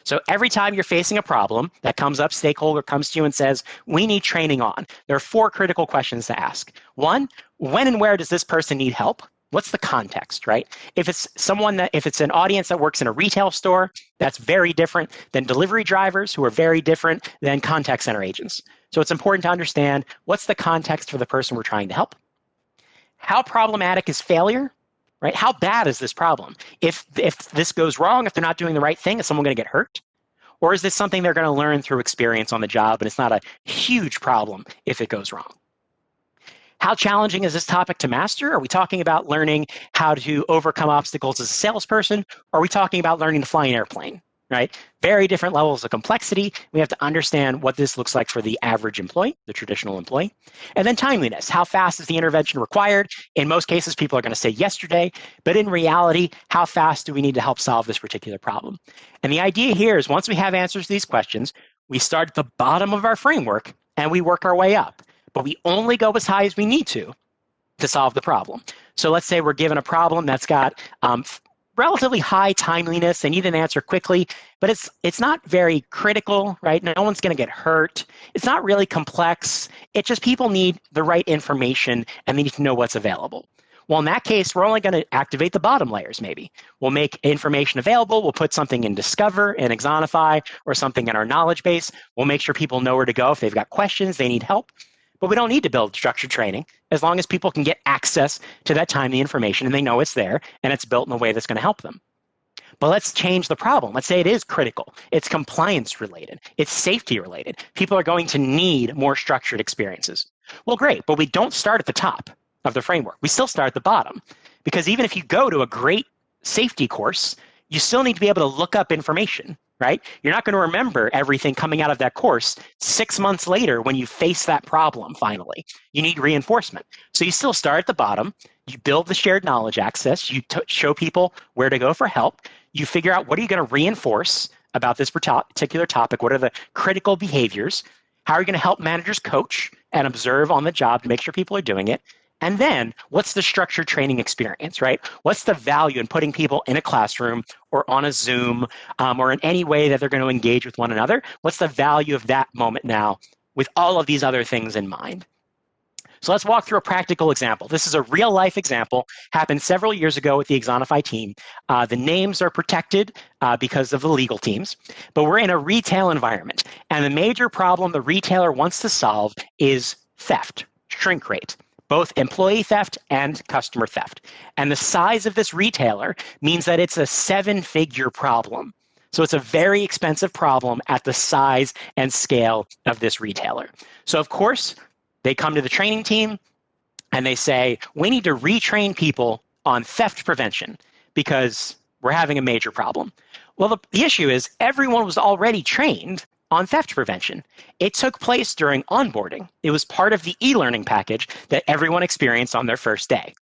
So every time you're facing a problem that comes up, stakeholder comes to you and says, we need training on, there are 4 critical questions to ask. 1, when and where does this person need help? What's the context, right? If it's an audience that works in a retail store, that's very different than delivery drivers who are very different than contact center agents. So it's important to understand what's the context for the person we're trying to help. How problematic is failure? Right? How bad is this problem? If this goes wrong, if they're not doing the right thing, is someone going to get hurt? Or is this something they're going to learn through experience on the job and it's not a huge problem if it goes wrong? How challenging is this topic to master? Are we talking about learning how to overcome obstacles as a salesperson? Or are we talking about learning to fly an airplane? Right? Very different levels of complexity. We have to understand what this looks like for the average employee, the traditional employee. And then timeliness. How fast is the intervention required? In most cases, people are going to say yesterday, but in reality, how fast do we need to help solve this particular problem? And the idea here is once we have answers to these questions, we start at the bottom of our framework and we work our way up. But we only go as high as we need to solve the problem. So let's say we're given a problem that's got relatively high timeliness. They need an answer quickly, but it's not very critical, right? No one's going to get hurt. It's not really complex. It's just people need the right information and they need to know what's available. Well, in that case, we're only going to activate the bottom layers, maybe. We'll make information available. We'll put something in Discover, in Axonify, or something in our knowledge base. We'll make sure people know where to go if they've got questions, they need help. But we don't need to build structured training as long as people can get access to that timely information and they know it's there and it's built in a way that's going to help them. But let's change the problem. Let's say it is critical. It's compliance related. It's safety related. People are going to need more structured experiences. Well, great, but we don't start at the top of the framework. We still start at the bottom because even if you go to a great safety course, you still need to be able to look up information. Right? You're not going to remember everything coming out of that course 6 months later when you face that problem finally. You need reinforcement. So you still start at the bottom. You build the shared knowledge access. You show people where to go for help. You figure out what are you going to reinforce about this particular topic. What are the critical behaviors? How are you going to help managers coach and observe on the job to make sure people are doing it? And then what's the structured training experience, right? What's the value in putting people in a classroom or on a Zoom or in any way that they're going to engage with one another? What's the value of that moment now with all of these other things in mind? So let's walk through a practical example. This is a real life example, happened several years ago with the Axonify team. The names are protected because of the legal teams, but we're in a retail environment. And the major problem the retailer wants to solve is theft, shrink rate, both employee theft and customer theft. And the size of this retailer means that it's a 7-figure problem. So it's a very expensive problem at the size and scale of this retailer. So of course, they come to the training team and they say, we need to retrain people on theft prevention because we're having a major problem. Well, the issue is everyone was already trained on theft prevention. It took place during onboarding. It was part of the e-learning package that everyone experienced on their first day.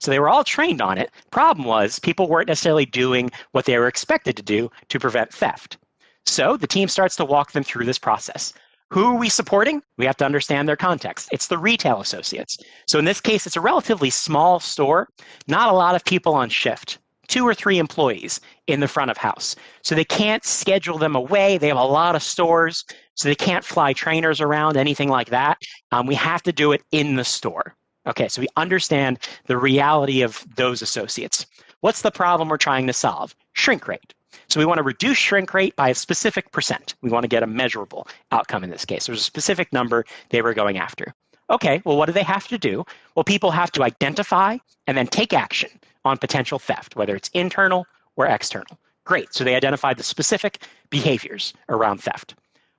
So they were all trained on it. Problem was, people weren't necessarily doing what they were expected to do to prevent theft. So the team starts to walk them through this process. Who are we supporting? We have to understand their context. It's the retail associates. So in this case, it's a relatively small store, not a lot of people on shift, 2 or 3 employees in the front of house. So they can't schedule them away. They have a lot of stores, so they can't fly trainers around, anything like that. We have to do it in the store. Okay, so we understand the reality of those associates. What's the problem we're trying to solve? Shrink rate. So we want to reduce shrink rate by a specific percent. We want to get a measurable outcome in this case. There's a specific number they were going after. Okay, well, what do they have to do? Well, people have to identify and then take action on potential theft, whether it's internal or external. Great, so they identified the specific behaviors around theft.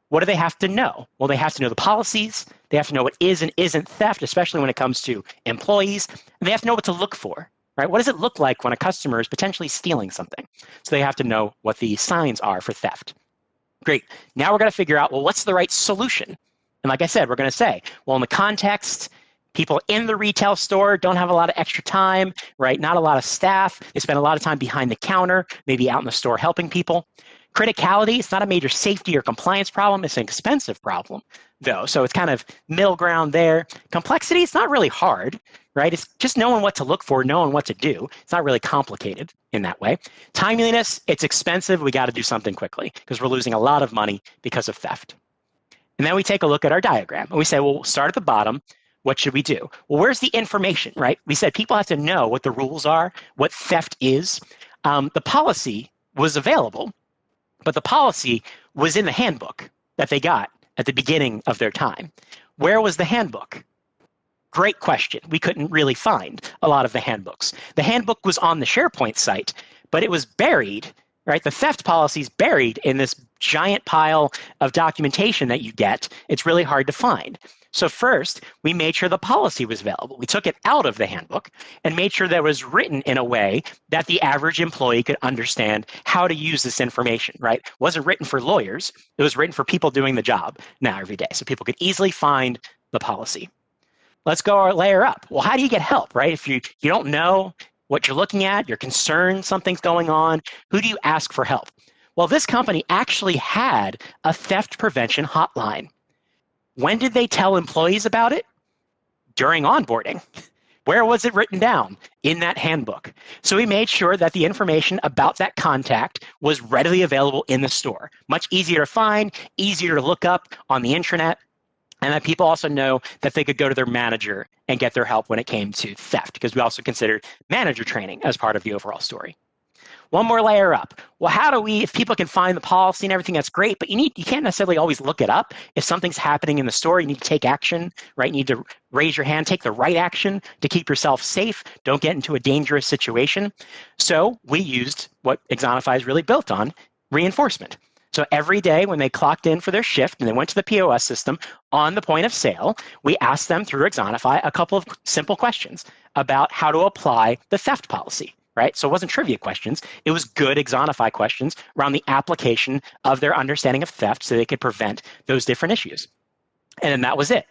What do they have to know? Well, they have to know the policies. They have to know what is and isn't theft, especially when it comes to employees. And they have to know what to look for, right? What does it look like when a customer is potentially stealing something? So they have to know what the signs are for theft. Great. Now we're going to figure out, well, what's the right solution? And like I said, we're going to say, well, in the context, people in the retail store don't have a lot of extra time, right? Not a lot of staff. They spend a lot of time behind the counter, maybe out in the store helping people. Criticality, it's not a major safety or compliance problem. It's an expensive problem, though. So it's kind of middle ground there. Complexity, it's not really hard, right? It's just knowing what to look for, knowing what to do. It's not really complicated in that way. Timeliness, it's expensive. We got to do something quickly because we're losing a lot of money because of theft. And then we take a look at our diagram and we say, well, we'll start at the bottom. What should we do? Well, where's the information, right? We said people have to know what the rules are, what theft is. The policy was available, but the policy was in the handbook that they got at the beginning of their time. Where was the handbook? Great question. We couldn't really find a lot of the handbooks. The handbook was on the SharePoint site, but it was buried, right? The theft policy is buried in this giant pile of documentation that you get. It's really hard to find. So first, we made sure the policy was available. We took it out of the handbook and made sure that it was written in a way that the average employee could understand how to use this information, right? It wasn't written for lawyers. It was written for people doing the job now every day, so people could easily find the policy. Let's go our layer up. Well, how do you get help, right? If you don't know what you're looking at, you're concerned something's going on, who do you ask for help? Well, this company actually had a theft prevention hotline. When did they tell employees about it? During onboarding. Where was it written down? In that handbook. So we made sure that the information about that contact was readily available in the store. Much easier to find, easier to look up on the intranet, and that people also know that they could go to their manager and get their help when it came to theft, because we also considered manager training as part of the overall story. One more layer up. Well, how do we, if people can find the policy and everything, that's great, but you can't necessarily always look it up. If something's happening in the store, you need to take action, right? You need to raise your hand, take the right action to keep yourself safe. Don't get into a dangerous situation. So we used what Axonify is really built on, reinforcement. So every day when they clocked in for their shift and they went to the POS system on the point of sale, we asked them through Axonify a couple of simple questions about how to apply the theft policy. Right? So it wasn't trivia questions. It was good Axonify questions around the application of their understanding of theft so they could prevent those different issues. And then that was it.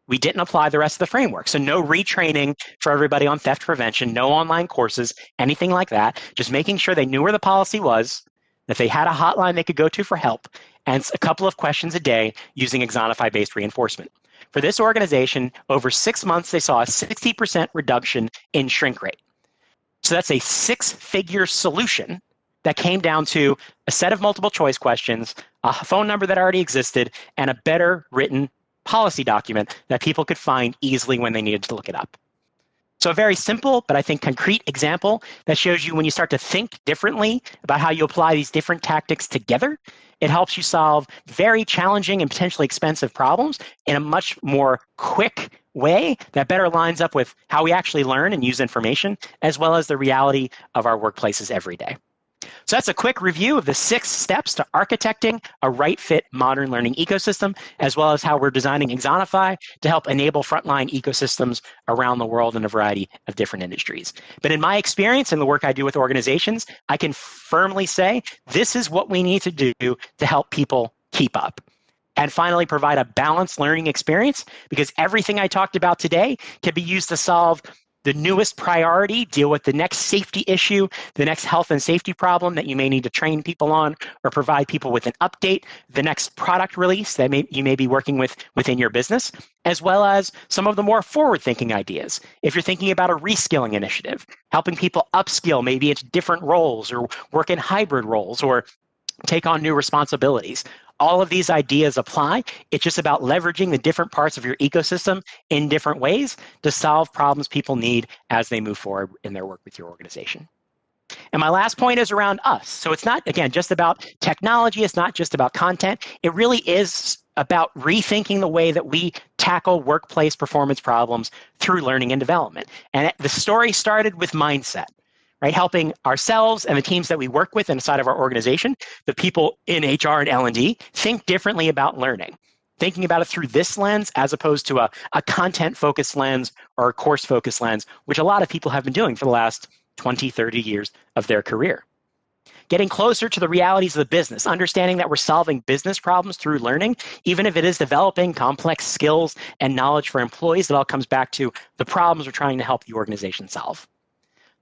We didn't apply the rest of the framework. So no retraining for everybody on theft prevention, no online courses, anything like that. Just making sure they knew where the policy was, that they had a hotline they could go to for help, and a couple of questions a day using Axonify-based reinforcement. For this organization, over 6 months, they saw a 60% reduction in shrink rate. So that's a 6-figure solution that came down to a set of multiple choice questions, a phone number that already existed, and a better written policy document that people could find easily when they needed to look it up. So a very simple, but I think concrete example that shows you when you start to think differently about how you apply these different tactics together, it helps you solve very challenging and potentially expensive problems in a much more quick way that better lines up with how we actually learn and use information, as well as the reality of our workplaces every day. So that's a quick review of the 6 steps to architecting a right-fit modern learning ecosystem, as well as how we're designing Axonify to help enable frontline ecosystems around the world in a variety of different industries. But in my experience and the work I do with organizations, I can firmly say this is what we need to do to help people keep up. And finally, provide a balanced learning experience, because everything I talked about today can be used to solve the newest priority, deal with the next safety issue, the next health and safety problem that you may need to train people on or provide people with an update, the next product release that you may be working with within your business, as well as some of the more forward-thinking ideas. If you're thinking about a reskilling initiative, helping people upskill maybe into different roles or work in hybrid roles or take on new responsibilities. All of these ideas apply. It's just about leveraging the different parts of your ecosystem in different ways to solve problems people need as they move forward in their work with your organization. And my last point is around us. So it's not, again, just about technology. It's not just about content. It really is about rethinking the way that we tackle workplace performance problems through learning and development. And the story started with mindset. Right, helping ourselves and the teams that we work with inside of our organization, the people in HR and L&D, think differently about learning, thinking about it through this lens as opposed to a content-focused lens or a course-focused lens, which a lot of people have been doing for the last 20, 30 years of their career. Getting closer to the realities of the business, understanding that we're solving business problems through learning, even if it is developing complex skills and knowledge for employees, it all comes back to the problems we're trying to help the organization solve.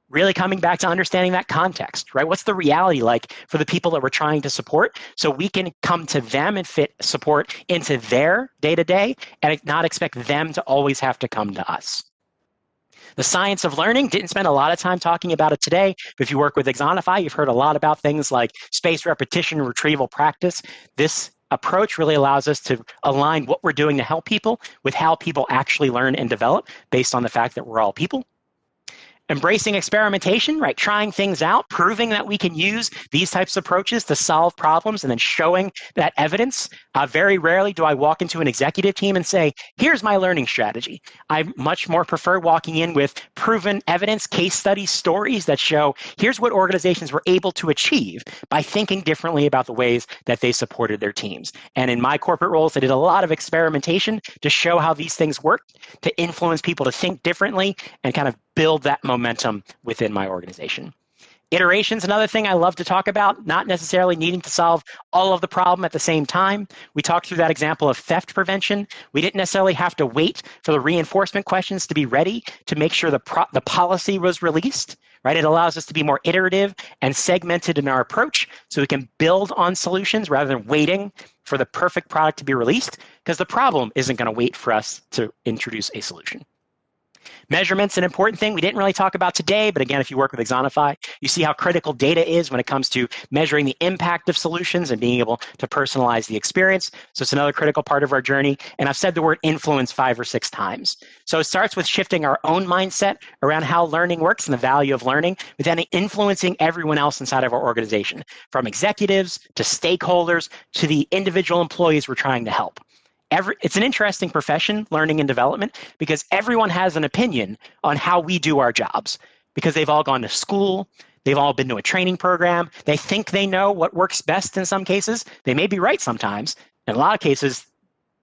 Really coming back to understanding that context, right? What's the reality like for the people that we're trying to support so we can come to them and fit support into their day-to-day and not expect them to always have to come to us. The science of learning, didn't spend a lot of time talking about it today, but if you work with Axonify, you've heard a lot about things like spaced repetition and retrieval practice. This approach really allows us to align what we're doing to help people with how people actually learn and develop based on the fact that we're all people. Embracing experimentation, right? Trying things out, proving that we can use these types of approaches to solve problems and then showing that evidence. Very rarely do I walk into an executive team and say, here's my learning strategy. I much more prefer walking in with proven evidence, case studies, stories that show here's what organizations were able to achieve by thinking differently about the ways that they supported their teams. And in my corporate roles, I did a lot of experimentation to show how these things work, to influence people to think differently and kind of build that momentum within my organization. Iteration's another thing I love to talk about, not necessarily needing to solve all of the problem at the same time. We talked through that example of theft prevention. We didn't necessarily have to wait for the reinforcement questions to be ready to make sure the policy was released, right? It allows us to be more iterative and segmented in our approach so we can build on solutions rather than waiting for the perfect product to be released, because the problem isn't going to wait for us to introduce a solution. Measurement's an important thing we didn't really talk about today, but again, if you work with Axonify, you see how critical data is when it comes to measuring the impact of solutions and being able to personalize the experience. So it's another critical part of our journey. And I've said the word influence 5 or 6 times. So it starts with shifting our own mindset around how learning works and the value of learning, but then influencing everyone else inside of our organization, from executives to stakeholders to the individual employees we're trying to help. It's an interesting profession, learning and development, because everyone has an opinion on how we do our jobs, because they've all gone to school, they've all been to a training program, they think they know what works best in some cases. They may be right sometimes. In a lot of cases,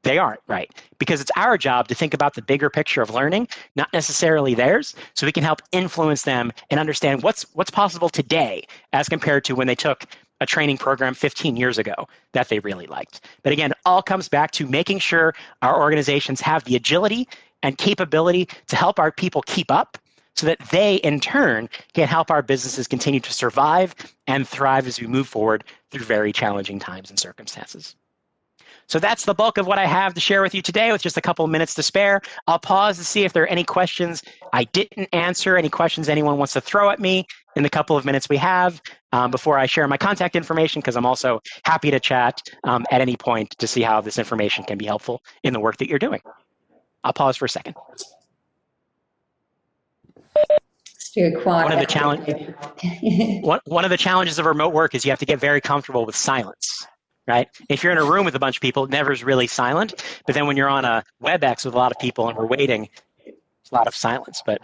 they aren't right, because it's our job to think about the bigger picture of learning, not necessarily theirs, so we can help influence them and understand what's possible today as compared to when they took a training program 15 years ago that they really liked. But again, it all comes back to making sure our organizations have the agility and capability to help our people keep up so that they, in turn, can help our businesses continue to survive and thrive as we move forward through very challenging times and circumstances. So that's the bulk of what I have to share with you today with just a couple of minutes to spare. I'll pause to see if there are any questions I didn't answer, any questions anyone wants to throw at me in the couple of minutes we have before I share my contact information, because I'm also happy to chat at any point to see how this information can be helpful in the work that you're doing. I'll pause for a second. Quiet. One of the challenges of remote work is you have to get very comfortable with silence, right? If you're in a room with a bunch of people, it never is really silent. But then when you're on a WebEx with a lot of people and we're waiting, there's a lot of silence. But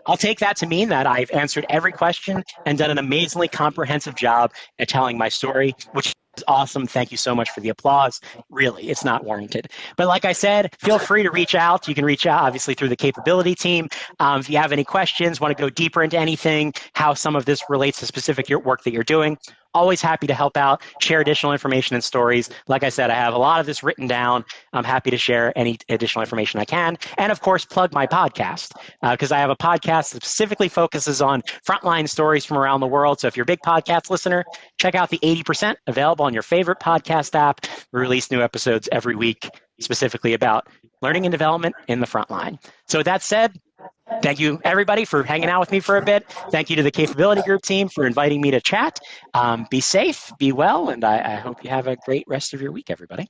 I'll take that to mean that I've answered every question and done an amazingly comprehensive job at telling my story, which is awesome. Thank you so much for the applause. Really, it's not warranted. But like I said, feel free to reach out. You can reach out, obviously, through the capability team. If you have any questions, want to go deeper into anything, how some of this relates to specific work that you're doing, always happy to help out, share additional information and stories. Like I said, I have a lot of this written down. I'm happy to share any additional information I can. And of course, plug my podcast, because I have a podcast that specifically focuses on frontline stories from around the world. So if you're a big podcast listener, check out the 80%, available on your favorite podcast app. We release new episodes every week, specifically about learning and development in the frontline. So with that said, thank you, everybody, for hanging out with me for a bit. Thank you to the Capability Group team for inviting me to chat. Be safe, be well, and I hope you have a great rest of your week, everybody.